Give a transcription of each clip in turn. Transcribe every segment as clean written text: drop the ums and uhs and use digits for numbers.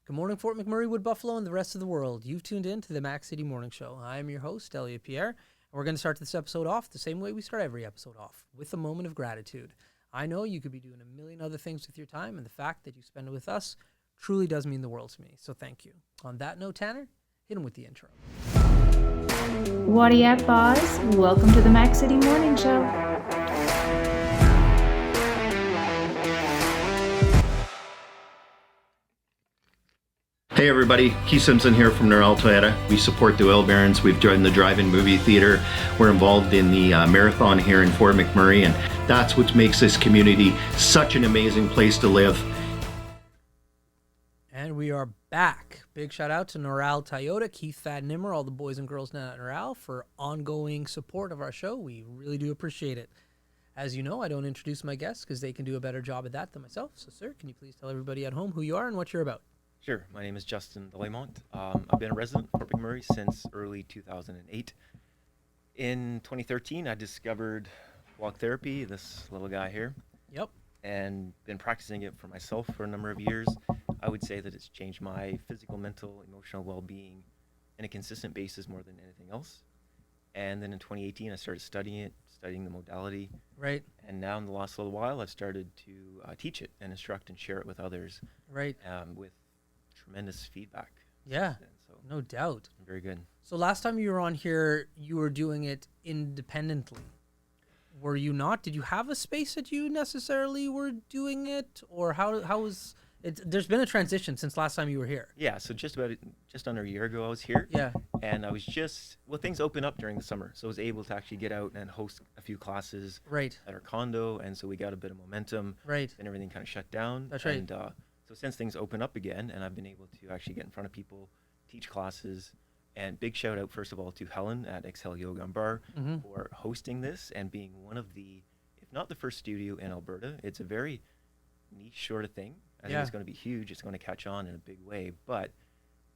Good morning, Fort McMurray, Wood Buffalo, and the rest of the world. You've tuned in to the Mac City Morning Show. I am your host, Elliott Pierre, and we're going to start this episode off the same way we start every episode off, with a moment of gratitude. I know you could be doing a million other things with your time, and the fact that you spend it with us truly does mean the world to me, so thank you. On that note, Tanner, hit him with the intro. Whatty up, boss? Welcome to the Mac City Morning Show. Hey everybody, Keith Simpson here from Norel Toyota. We support the Oil Barons. We've joined the drive-in movie theater. We're involved in the marathon here in Fort McMurray, and that's what makes this community such an amazing place to live. And we are back. Big shout out to Norel Toyota, Keith Thad Nimmer, all the boys and girls down at Norel for ongoing support of our show. We really do appreciate it. As you know, I don't introduce my guests because they can do a better job at that than myself. So, sir, can you please tell everybody at home who you are and what you're about? Sure. My name is Justin Dollimont. I've been a resident of Fort McMurray since early 2008. In 2013, I discovered walk therapy, this little guy here. Yep. And been practicing it for myself for a number of years. I would say that it's changed my physical, mental, emotional well-being on a consistent basis more than anything else. And then in 2018, I started studying the modality. Right. And now in the last little while, I've started to teach it and instruct and share it with others. Right. With tremendous feedback. Yeah, So no doubt. very good. So last time you were on here, you were doing it independently. Were you not? Did you have a space that you necessarily were doing it? Or how was it? There's been a transition since last time you were here. Yeah, so just under a year ago I was here. Yeah. And I was things opened up during the summer. So I was able to actually get out and host a few classes Right. at our condo. And so we got a bit of momentum. Right. And everything kind of shut down. That's right. And so since things open up again and I've been able to actually get in front of people, teach classes, and big shout out, first of all, to Helen at Exhale Yoga and Bar for hosting this and being one of the, if not the first studio in Alberta. It's a very niche sort of thing. I think it's going to be huge. It's going to catch on in a big way. But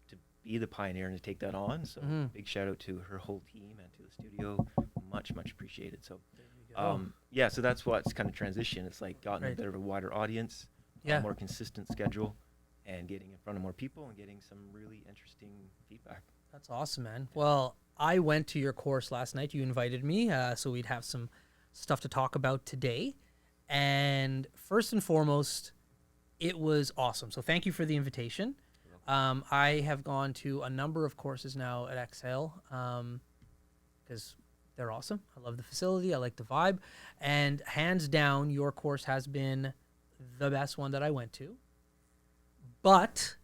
to be the pioneer and to take that on, so big shout out to her whole team and to the studio. Much, much appreciated. So, so that's what's kind of transition. It's like gotten a bit of a wider audience, a more consistent schedule, and getting in front of more people and getting some really interesting feedback. That's awesome, man. Well, I went to your course last night. You invited me, so we'd have some stuff to talk about today. And first and foremost, it was awesome. So thank you for the invitation. I have gone to a number of courses now at Exhale because they're awesome. I love the facility. I like the vibe. And hands down, your course has been the best one that I went to. But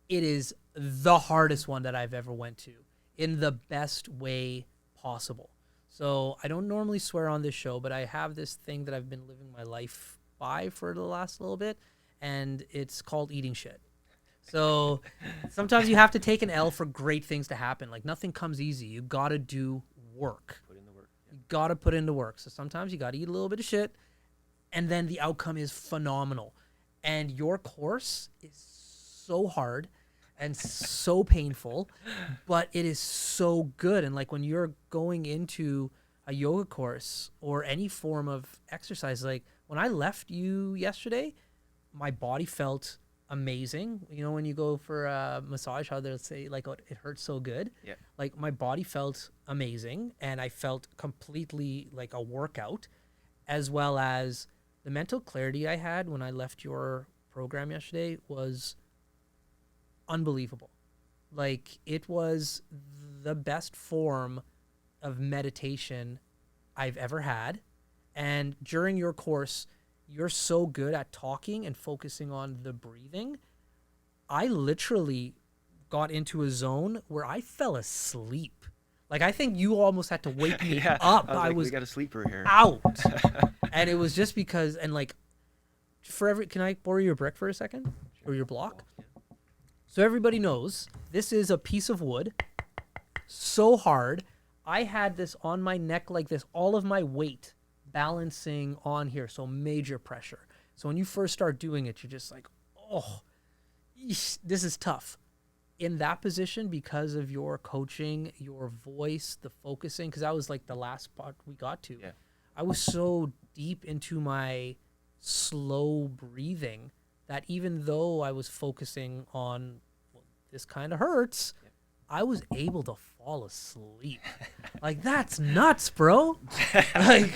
it is the hardest one that I've ever went to in the best way possible. So I don't normally swear on this show, but I have this thing that I've been living my life by for the last little bit, and it's called eating shit. So sometimes you have to take an L for great things to happen. Like nothing comes easy. You got to do work. Put in the work. Yeah. You got to put in the work. So sometimes you got to eat a little bit of shit, and then the outcome is phenomenal. And your course is so hard and so painful, but it is so good. And like when you're going into a yoga course or any form of exercise, like when I left you yesterday, my body felt amazing. You know, when you go for a massage, how they'll say like, oh, it hurts so good. Yeah. Like my body felt amazing and I felt completely like a workout, as well as the mental clarity I had when I left your program yesterday was unbelievable. Like it was the best form of meditation I've ever had. And during your course, you're so good at talking and focusing on the breathing. I literally got into a zone where I fell asleep. Like I think you almost had to wake me up. I was we got a sleeper here. Out. And it was just because, and like, can I borrow your brick for a second? Sure. Or your block? Yeah. So everybody knows this is a piece of wood, so hard. I had this on my neck like this, all of my weight balancing on here, so major pressure. So when you first start doing it, you're just like, oh, this is tough. In that position, because of your coaching, your voice, the focusing, because that was like the last part we got to. Yeah. I was so deep into my slow breathing that even though I was focusing on, well, this kind of hurts, I was able to fall asleep. Like, that's nuts, bro. Like,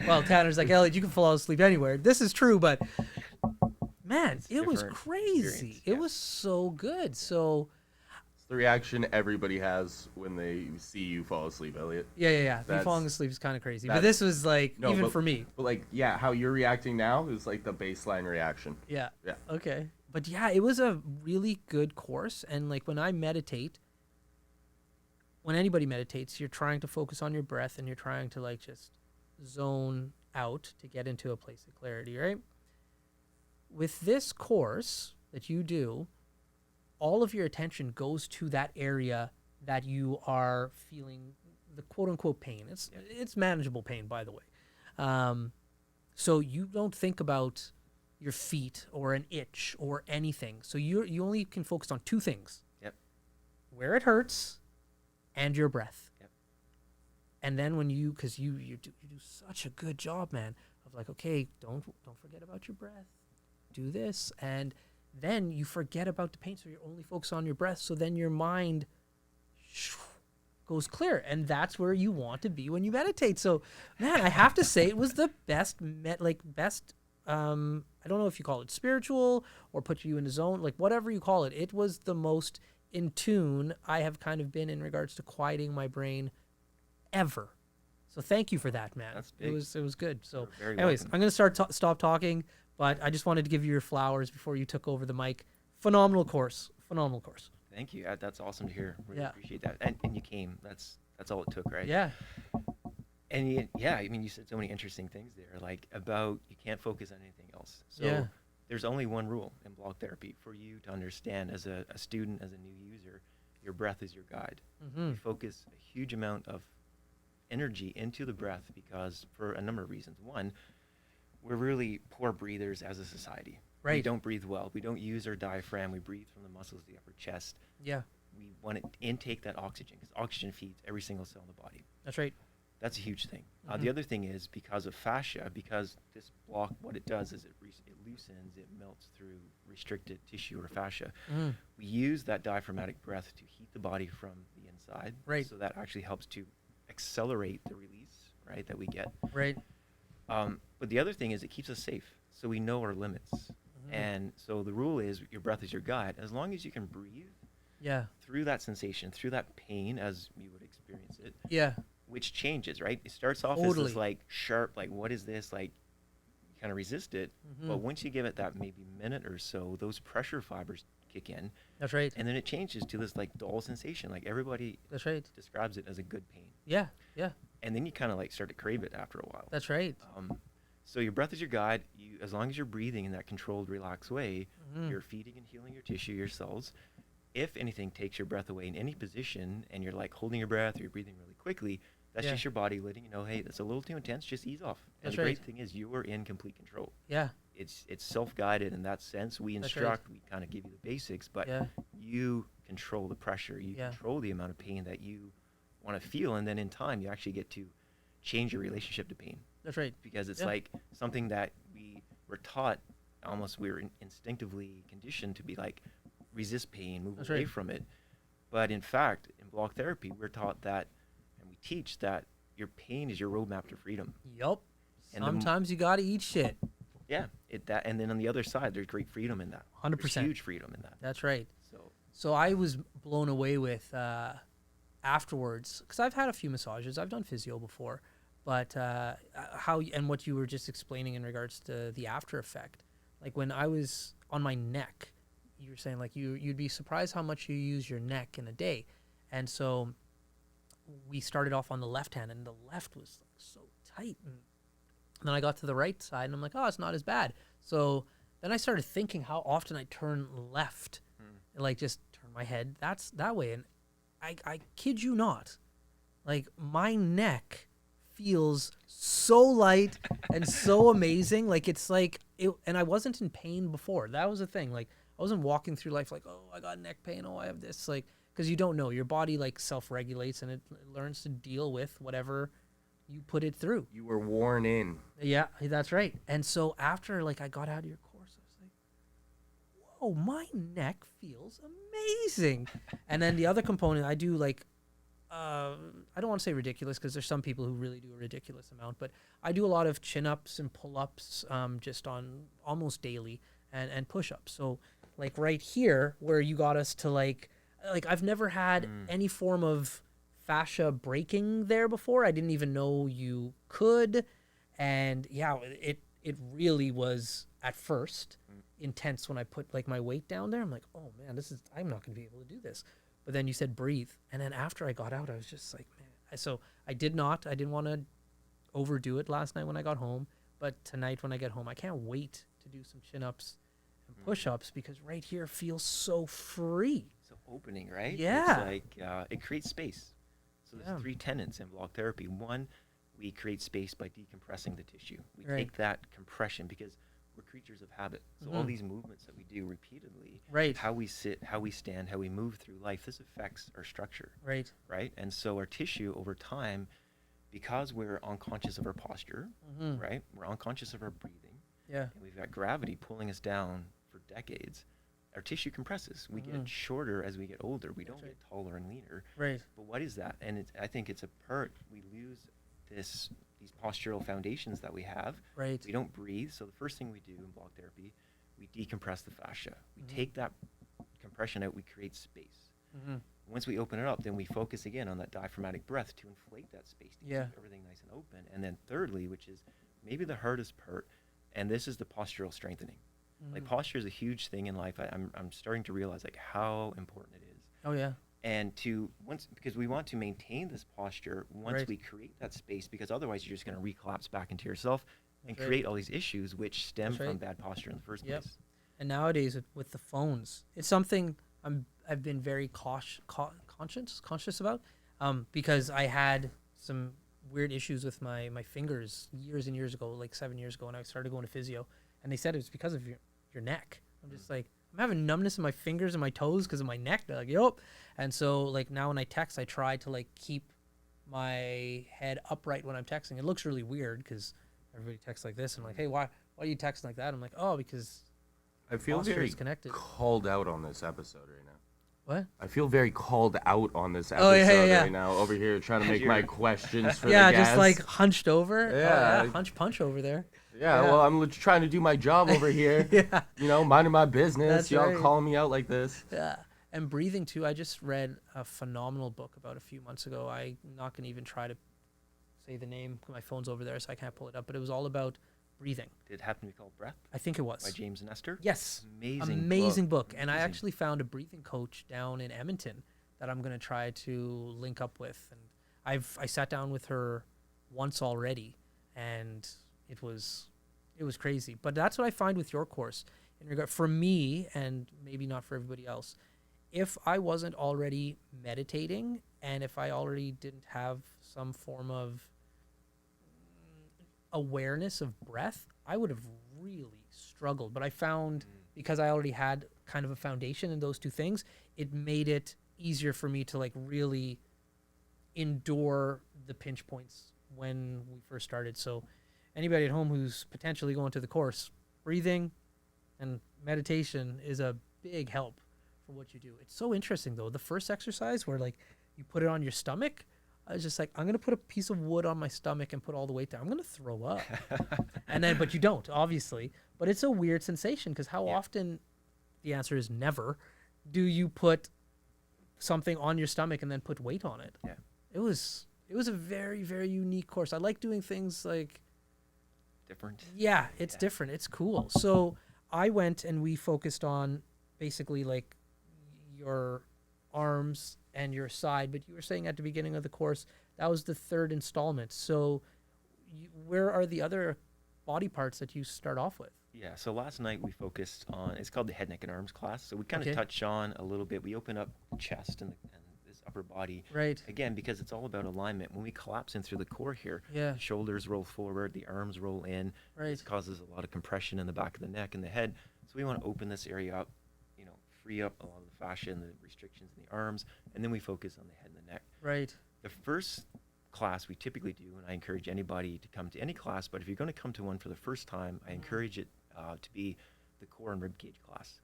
well, Tanner's like, Elliot, you can fall asleep anywhere. This is true, but man, it was crazy. It was so good. So It's the reaction everybody has when they see you fall asleep, Elliot. yeah. Me falling asleep is kind of crazy. But this was like, even for me. But like, yeah, how you're reacting now is like the baseline reaction. Yeah. Yeah. Okay. But yeah, it was a really good course. And like when I meditate, when anybody meditates, you're trying to focus on your breath and you're trying to like just zone out to get into a place of clarity, right? With this course that you do, all of your attention goes to that area that you are feeling the quote unquote pain. It's manageable pain, by the way. So you don't think about your feet or an itch or anything. So you only can focus on two things. Yep. Where it hurts and your breath. Yep. And then when because you do such a good job, man, of like, okay, don't forget about your breath. Do this, and then you forget about the pain, so you're only focused on your breath. So then your mind goes clear, and that's where you want to be when you meditate. So, man, I have to say it was the best. I don't know if you call it spiritual or put you in a zone, like whatever you call it. It was the most in tune I have kind of been in regards to quieting my brain ever. So thank you for that, man. That's big. It was good. So, You're very anyways, welcome. I'm gonna stop talking. But I just wanted to give you your flowers before you took over the mic. Phenomenal course. Thank you. That's awesome to hear. Really Yeah. appreciate that. And you came. That's all it took, right? Yeah. And I mean, you said so many interesting things there, like about you can't focus on anything else. So Yeah. there's only one rule in block therapy for you to understand as a student, as a new user, your breath is your guide. Mm-hmm. You focus a huge amount of energy into the breath because for a number of reasons. One, we're really poor breathers as a society. We Right. don't breathe well. We don't use our diaphragm. We breathe from the muscles of the upper chest. Yeah. We want to intake that oxygen because oxygen feeds every single cell in the body. That's right. That's a huge thing. Mhm. The other thing is because of fascia, because this block, what it does is it loosens, it melts through restricted tissue or fascia. Mm. We use that diaphragmatic breath to heat the body from the inside. Right. So that actually helps to accelerate the release, right, that we get. Right. But the other thing is it keeps us safe. So we know our limits. Mm-hmm. And so the rule is your breath is your guide. As long as you can breathe Yeah. through that sensation, through that pain as you would experience it, Yeah. which changes, right? It starts off as Totally. this like sharp, like what is this? Like you kind of resist it. Mhm. But once you give it that maybe minute or so, those pressure fibers kick in, That's right. and then it changes to this like dull sensation. Like everybody That's right. describes it as a good pain. Yeah. Yeah. And then you kind of like start to crave it after a while. That's right. So your breath is your guide. You, as long as you're breathing in that controlled, relaxed way, Mhm. you're feeding and healing your tissue, your cells. If anything takes your breath away in any position and you're like holding your breath or you're breathing really quickly, that's Yeah. just your body letting you know, hey, that's a little too intense, just ease off. And That's the great right. thing is you are in complete control. Yeah. It's self-guided in that sense. We That's right. instruct, we kind of give you the basics, but Yeah. you control the pressure. You Yeah. control the amount of pain that you want to feel. And then in time, you actually get to change your relationship to pain. That's right. Because it's Yeah. like something that we were taught, almost we were instinctively conditioned to be like, resist pain, move That's away right. from it. But in fact, in block therapy, we're taught that, and we teach that your pain is your roadmap to freedom. Yup. And the Sometimes you gotta eat shit. Yeah, and then on the other side, there's great freedom in that. 100%. There's huge freedom in that. That's right. So So I was blown away with afterwards, because I've had a few massages. I've done physio before, but how and what you were just explaining in regards to the after effect, like when I was on my neck, you were saying like you'd be surprised how much you use your neck in a day, and so we started off on the left hand, and the left was like so tight, and then I got to the right side, and I'm like, oh, it's not as bad. So then I started thinking how often I turn left, like just turn my head that way, and I kid you not, like my neck feels so light and so amazing. Like it's like it, and I wasn't in pain before. That was the thing. Like I wasn't walking through life like, oh, I got neck pain. Oh, I have this. Like, because you don't know, your body like self-regulates and it learns to deal with whatever you put it through. You were worn in. Yeah, that's right. And so after like I got out of your course, I was like, oh, my neck feels amazing. And then the other component, I do like, I don't want to say ridiculous because there's some people who really do a ridiculous amount, but I do a lot of chin-ups and pull-ups just on almost daily and push-ups. So like right here where you got us to like I've never had any form of fascia breaking there before. I didn't even know you could. And yeah, it really was at first intense when I put like my weight down there. I'm like, oh man, I'm not gonna be able to do this. But then you said breathe, and then after I got out, I was just like, man. So I didn't want to overdo it last night when I got home, but tonight when I get home, I can't wait to do some chin-ups and push-ups because right here feels so free. So opening, right? Yeah. It's like it creates space. So there's 3 tenets in block therapy. One, we create space by decompressing the tissue. We take that compression because we're creatures of habit. So all these movements that we do repeatedly, how we sit, how we stand, how we move through life, this affects our structure. Right. And so our tissue over time, because we're unconscious of our posture, right? We're unconscious of our breathing. Yeah. And we've got gravity pulling us down for decades. Our tissue compresses. We get shorter as we get older. We don't get taller and leaner. Right. But what is that? And I think it's we lose these postural foundations that we have. Right. We don't breathe. So the first thing we do in block therapy, we decompress the fascia. We take that compression out. We create space. Once we open it up, then we focus again on that diaphragmatic breath to inflate that space to keep everything nice and open. And then thirdly, which is maybe the hardest part, and this is the postural strengthening. Like posture is a huge thing in life. I'm starting to realize like how important it is. Oh yeah. And because we want to maintain this posture once we create that space, because otherwise you're just going to recollapse back into yourself and create all these issues which stem from bad posture in the first place. And nowadays with the phones, it's something I've been very conscious about because I had some weird issues with my fingers years and years ago, like 7 years ago, and I started going to physio, and they said it was because of your neck. I'm just like, I'm having numbness in my fingers and my toes because of my neck. They're like, yup. And so like now when I text, I try to like keep my head upright when I'm texting. It looks really weird because everybody texts like this. I'm like, hey, why are you texting like that? I'm like, oh, because I feel very called out on this episode right now. What? I feel very called out on this episode right now. Over here trying to make my questions for the guests. Just like hunched over. Yeah. Hunch punch over there. Yeah, well, I'm trying to do my job over here. You know, minding my business. That's Y'all right. calling me out like this. Yeah. And breathing too. I just read a phenomenal book about a few months ago. I'm not going to even try to say the name. My phone's over there, so I can't pull it up. But it was all about breathing. Did it happen to be called Breath? I think it was. By James Nestor? Yes. Amazing book. And I actually found a breathing coach down in Edmonton that I'm going to try to link up with. And I sat down with her once already, and it was crazy. But that's what I find with your course in regard for me, and maybe not for everybody else. If I wasn't already meditating, and if I already didn't have some form of awareness of breath, I would have really struggled. But I found because I already had kind of a foundation in those two things, it made it easier for me to like really endure the pinch points when we first started. So anybody at home who's potentially going to the course, breathing and meditation is a big help for what you do. It's so interesting though. The first exercise where like you put it on your stomach, I was just like, I'm going to put a piece of wood on my stomach and put all the weight there. I'm going to throw up. And then, but you don't, obviously. But it's a weird sensation because how often, the answer is never, do you put something on your stomach and then put weight on it? Yeah. It was a very, very unique course. I like doing things like different. Yeah, it's different. It's cool. So I went and we focused on basically like your arms and your side, but you were saying at the beginning of the course that was the third installment. So where are the other body parts that you start off with? Yeah, so last night we focused on, it's called the head, neck, and arms class. So we kind of touch on a little bit. We open up the chest and this upper body. Right. Again, because it's all about alignment. When we collapse in through the core here, the shoulders roll forward, the arms roll in. Right. This causes a lot of compression in the back of the neck and the head. So we want to open this area up, free up a lot of the fascia and the restrictions in the arms, and then we focus on the head and the neck. Right. The first class we typically do, and I encourage anybody to come to any class, but if you're going to come to one for the first time, I encourage it to be the core and ribcage class.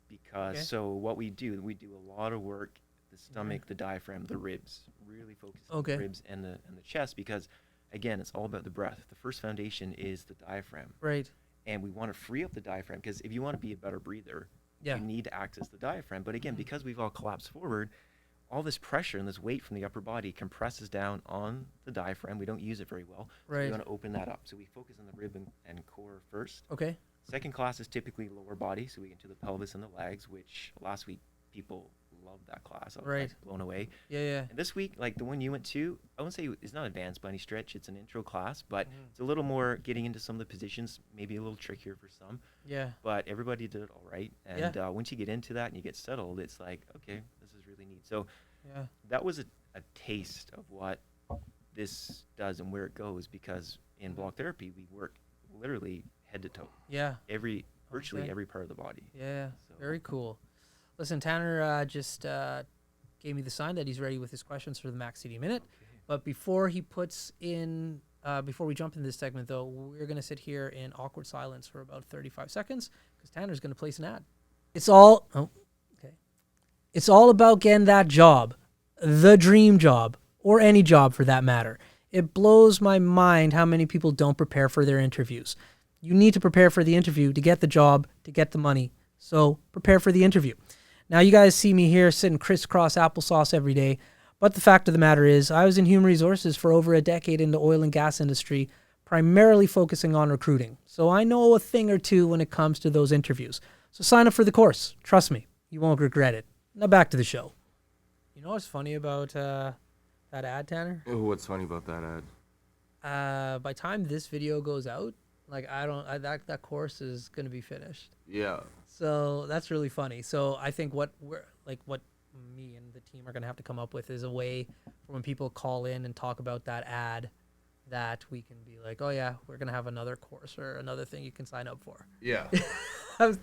because so what we do a lot of work, the stomach, the diaphragm, the ribs, really focus on the ribs and the chest, because again, it's all about the breath. The first foundation is the diaphragm. Right. And we want to free up the diaphragm, because if you want to be a better breather, you need to access the diaphragm. But again, because we've all collapsed forward, all this pressure and this weight from the upper body compresses down on the diaphragm. We don't use it very well. So we want to open that up. So we focus on the rib and core first. Okay. Second class is typically lower body, so we get to the pelvis and the legs, which last week people loved that class. I was like, blown away. Yeah. And this week, like the one you went to, I wouldn't say it's not advanced by any stretch. It's an intro class, but it's a little more getting into some of the positions, maybe a little trickier for some. Yeah. But everybody did it all right. And once you get into that and you get settled, it's like, okay, this is really neat. So that was a taste of what this does and where it goes, because in block therapy, we work literally head to toe. Yeah. Virtually every part of the body. Yeah. So. Very cool. Listen, Tanner just gave me the sign that he's ready with his questions for the Max CD Minute. Okay. But before he puts in, before we jump into this segment, though, we're going to sit here in awkward silence for about 35 seconds because Tanner's going to place an ad. It's all about getting that job, the dream job, or any job for that matter. It blows my mind how many people don't prepare for their interviews. You need to prepare for the interview to get the job, to get the money. So prepare for the interview. Now, you guys see me here sitting crisscross applesauce every day, but the fact of the matter is I was in human resources for over a decade in the oil and gas industry, primarily focusing on recruiting. So I know a thing or two when it comes to those interviews. So sign up for the course. Trust me, you won't regret it. Now back to the show. You know what's funny about that ad, Tanner? What's funny about that ad? By time this video goes out, like that course is going to be finished. Yeah. So that's really funny. So I think what me and the team are going to have to come up with is a way for when people call in and talk about that ad, that we can be like, oh yeah, we're going to have another course or another thing you can sign up for. Yeah. I was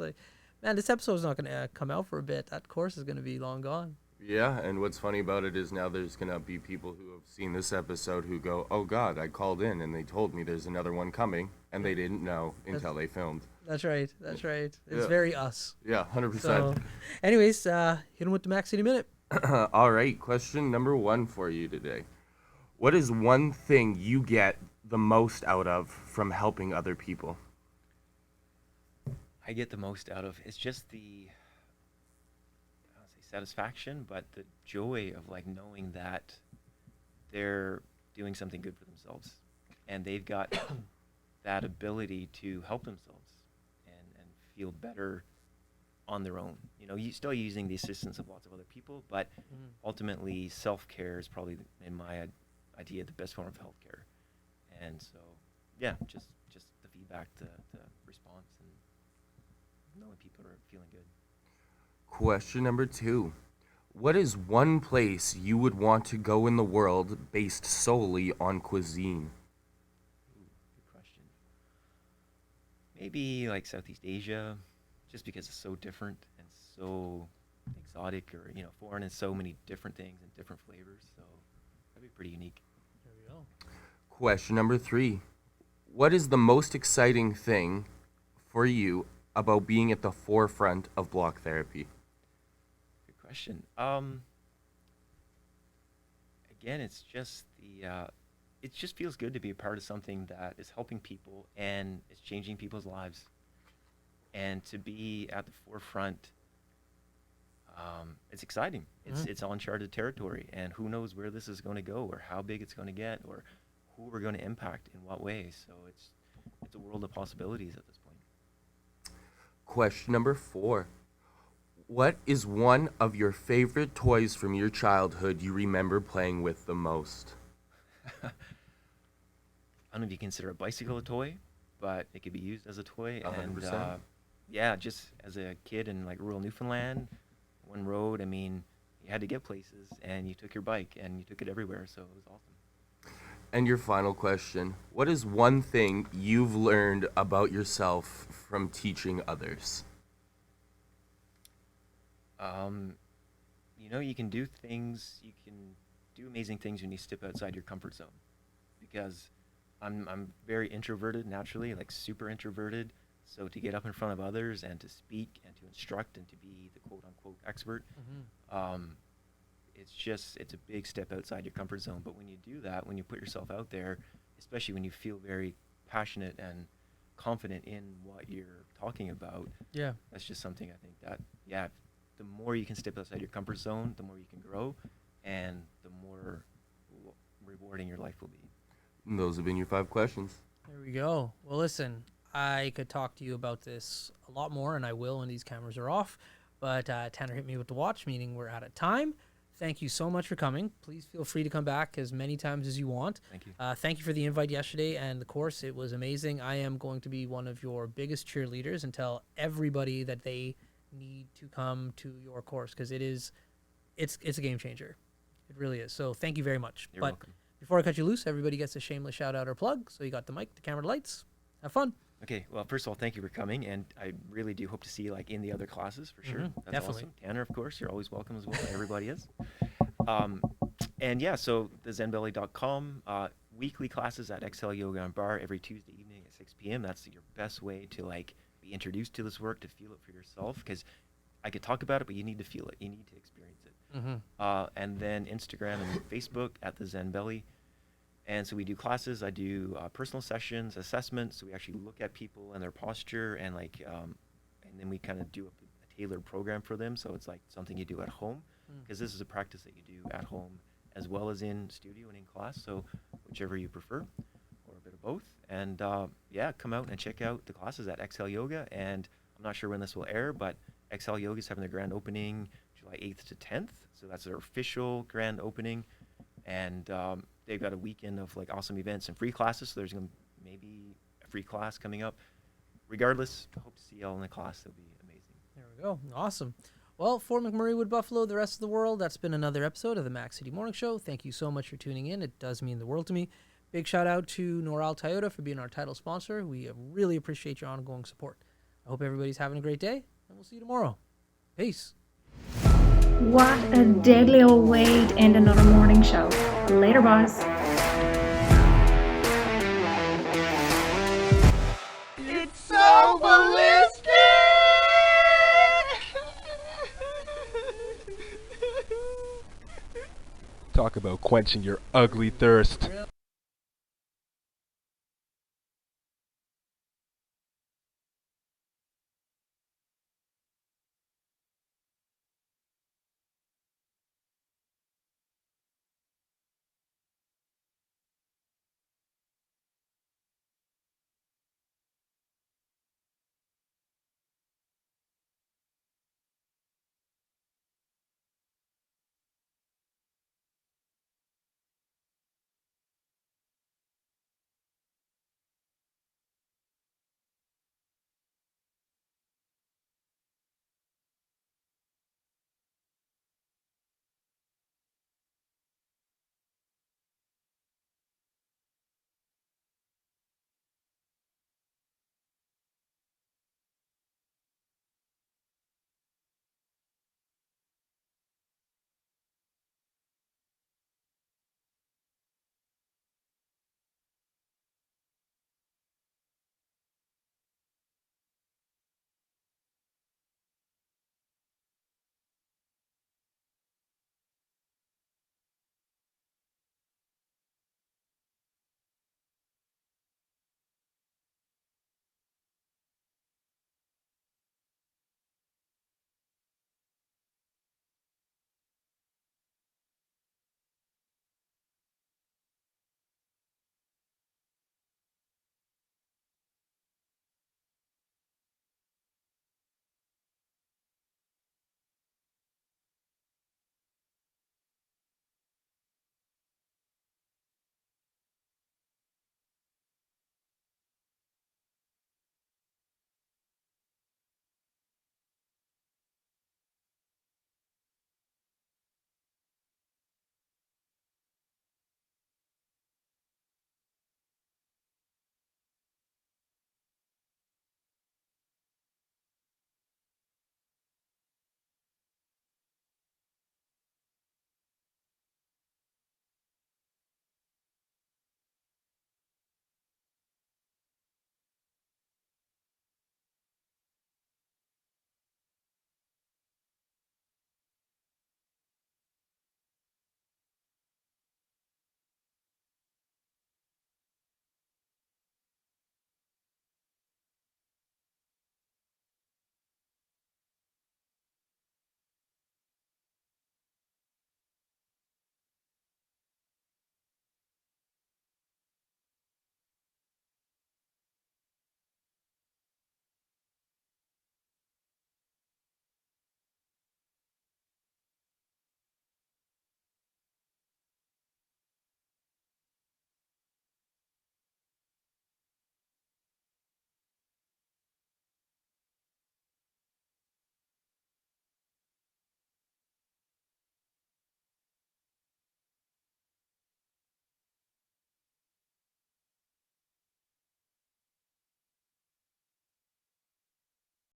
like, man, this episode's not going to come out for a bit. That course is going to be long gone. Yeah, and what's funny about it is now there's going to be people who have seen this episode who go, oh God, I called in and they told me there's another one coming, and they didn't know until they filmed. That's right. It's very us. Yeah, 100%. So, anyways, hit him with the Max City Minute. All right, question number 1 for you today. What is one thing you get the most out of from helping other people? I get the most out of, it's just the satisfaction, but the joy of like knowing that they're doing something good for themselves and they've got that ability to help themselves and feel better on their own. You know, you still using the assistance of lots of other people, but ultimately self-care is probably, in my idea, the best form of healthcare. And so, yeah, just the feedback, the response, and knowing people are feeling good. Question number 2. What is one place you would want to go in the world based solely on cuisine? Good question. Maybe like Southeast Asia, just because it's so different and so exotic or, foreign, and so many different things and different flavors. So that'd be pretty unique. There we go. Question number 3. What is the most exciting thing for you about being at the forefront of block therapy? Question. Again, it's just it just feels good to be a part of something that is helping people and is changing people's lives, and to be at the forefront. It's exciting. It's uncharted territory, and who knows where this is going to go, or how big it's going to get, or who we're going to impact in what way. So it's a world of possibilities at this point. Question number 4. What is one of your favorite toys from your childhood you remember playing with the most? I don't know if you consider a bicycle a toy, but it could be used as a toy. 100%. And yeah, just as a kid in like rural Newfoundland, one road, I mean, you had to get places, and you took your bike, and you took it everywhere, so it was awesome. And your final question. What is one thing you've learned about yourself from teaching others? You can do things, you can do amazing things when you step outside your comfort zone. Because I'm very introverted naturally, like super introverted. So to get up in front of others and to speak and to instruct and to be the quote unquote expert, it's a big step outside your comfort zone. But when you do that, when you put yourself out there, especially when you feel very passionate and confident in what you're talking about, that's just something I think that, the more you can step outside your comfort zone, the more you can grow, and the more rewarding your life will be. And those have been your 5 questions. There we go. Well, listen, I could talk to you about this a lot more, and I will when these cameras are off. But Tanner hit me with the watch, meaning we're out of time. Thank you so much for coming. Please feel free to come back as many times as you want. Thank you. Thank you for the invite yesterday and the course. It was amazing. I am going to be one of your biggest cheerleaders and tell everybody that they need to come to your course, because it's a game changer. It really is. So thank you very much. You're welcome. Before I cut you loose, everybody gets a shameless shout out or plug. So you got the mic, the camera, the lights. Have fun. Okay, well, first of all, thank you for coming, and I really do hope to see you like in the other classes for sure. That's definitely. awesome. Tanner, of course, you're always welcome as well. Everybody is. And yeah, so the zenbelly.com, weekly classes at Excel Yoga and Bar every Tuesday evening at 6 p.m. That's your best way to like be introduced to this work, to feel it for yourself, because I could talk about it, but you need to feel it. You need to experience it. And then Instagram and Facebook at the Zen Belly. And so we do classes. I do personal sessions, assessments. So we actually look at people and their posture, and like, and then we kind of do a tailored program for them. So it's like something you do at home, because this is a practice that you do at home as well as in studio and in class. So whichever you prefer, or a bit of both. And come out and check out the classes at Excel Yoga. And I'm not sure when this will air, but Excel Yoga is having their grand opening July 8th to 10th. So that's their official grand opening. And they've got a weekend of like awesome events and free classes. So there's going to maybe a free class coming up. Regardless, hope to see y'all in the class. It'll be amazing. There we go. Awesome. Well, for McMurray, Wood Buffalo, the rest of the world, that's been another episode of the Mac City Morning Show. Thank you so much for tuning in. It does mean the world to me. Big shout out to Noral Toyota for being our title sponsor. We really appreciate your ongoing support. I hope everybody's having a great day, and we'll see you tomorrow. Peace. What a deadly old way to end another morning show. Later, boss. It's so ballistic! Talk about quenching your ugly thirst.